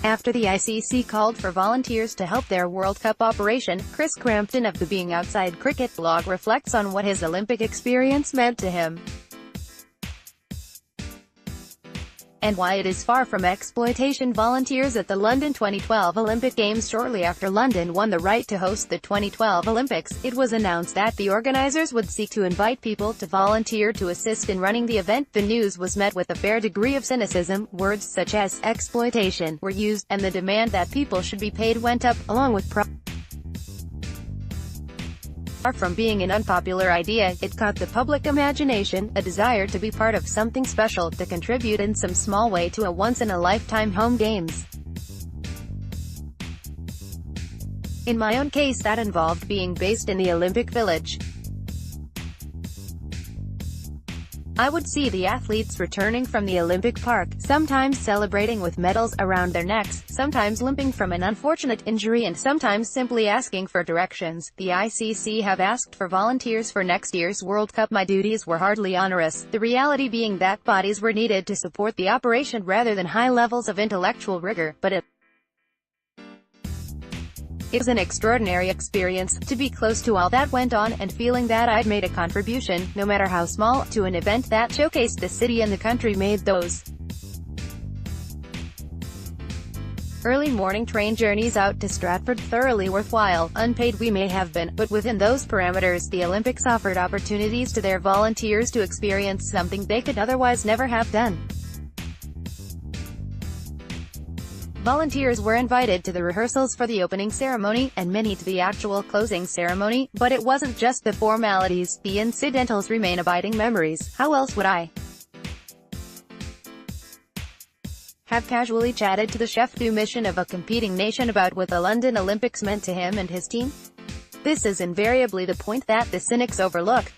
After the ICC called for volunteers to help their World Cup operation, Chris CRAMPTON of the Being Outside Cricket blog reflects on what his Olympic experience meant to him, and why it is far from exploitation. Volunteers at the London 2012 Olympic Games. Shortly after London won the right to host the 2012 Olympics, it was announced that the organisers would seek to invite people to volunteer to assist in running the event. The news was met with a fair degree of cynicism. Words such as exploitation were used, and the demand that people should be paid went up, along with Far from being an unpopular idea, it caught the public imagination, a desire to be part of something special, to contribute in some small way to a once-in-a-lifetime home games. In my own case, that involved being based in the Olympic Village. I would see the athletes returning from the Olympic Park, sometimes celebrating with medals around their necks, sometimes limping from an unfortunate injury, and sometimes simply asking for directions. The ICC have asked for volunteers for next year's World Cup. My duties were hardly onerous, the reality being that bodies were needed to support the operation rather than high levels of intellectual rigor, but it was an extraordinary experience, to be close to all that went on, and feeling that I'd made a contribution, no matter how small, to an event that showcased the city and the country. Made those early morning train journeys out to Stratford thoroughly worthwhile. Unpaid we may have been, but within those parameters, the Olympics offered opportunities to their volunteers to experience something they could otherwise never have done. Volunteers were invited to the rehearsals for the opening ceremony, and many to the actual closing ceremony, but it wasn't just the formalities. The incidentals remain abiding memories. How else would I have casually chatted to the chef de mission of a competing nation about what the London Olympics meant to him and his team? This is invariably the point that the cynics overlook.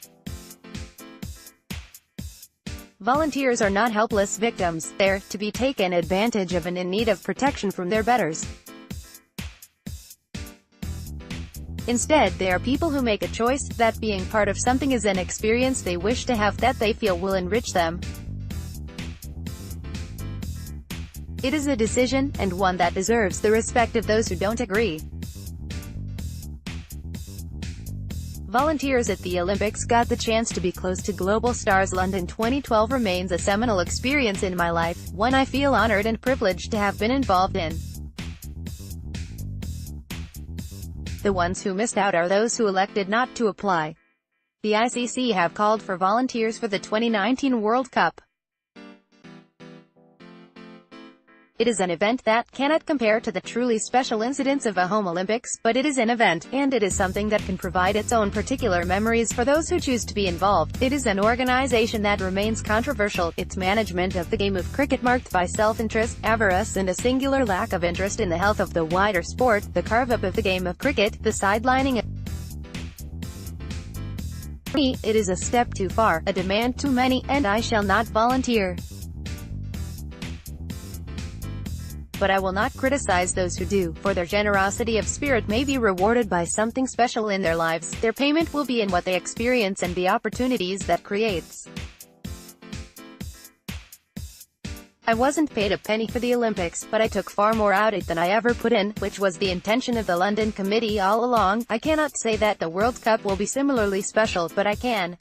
Volunteers are not helpless victims. They're to be taken advantage of and in need of protection from their betters. Instead, they are people who make a choice, that being part of something is an experience they wish to have, that they feel will enrich them. It is a decision, and one that deserves the respect of those who don't agree. Volunteers at the Olympics got the chance to be close to global stars. London 2012 remains a seminal experience in my life, one I feel honored and privileged to have been involved in. The ones who missed out are those who elected not to apply. The ICC have called for volunteers for the 2019 World Cup. It is an event that cannot compare to the truly special incidents of a home Olympics, but it is an event, and it is something that can provide its own particular memories for those who choose to be involved. It is an organisation that remains controversial, its management of the game of cricket marked by self-interest, avarice, and a singular lack of interest in the health of the wider sport, the carve-up of the game of cricket, the sidelining. For me, it is a step too far, a demand too many, and I shall not volunteer. But I will not criticize those who do, for their generosity of spirit may be rewarded by something special in their lives. Their payment will be in what they experience and the opportunities that creates. I wasn't paid a penny for the Olympics, but I took far more out of it than I ever put in, which was the intention of the London Committee all along. I cannot say that the World Cup will be similarly special, but I can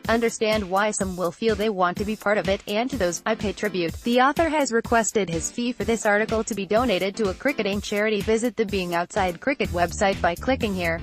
understand why some will feel they want to be part of it, and to those, I pay tribute. The author has requested his fee for this article to be donated to a cricketing charity. Visit the Being Outside Cricket website by clicking here.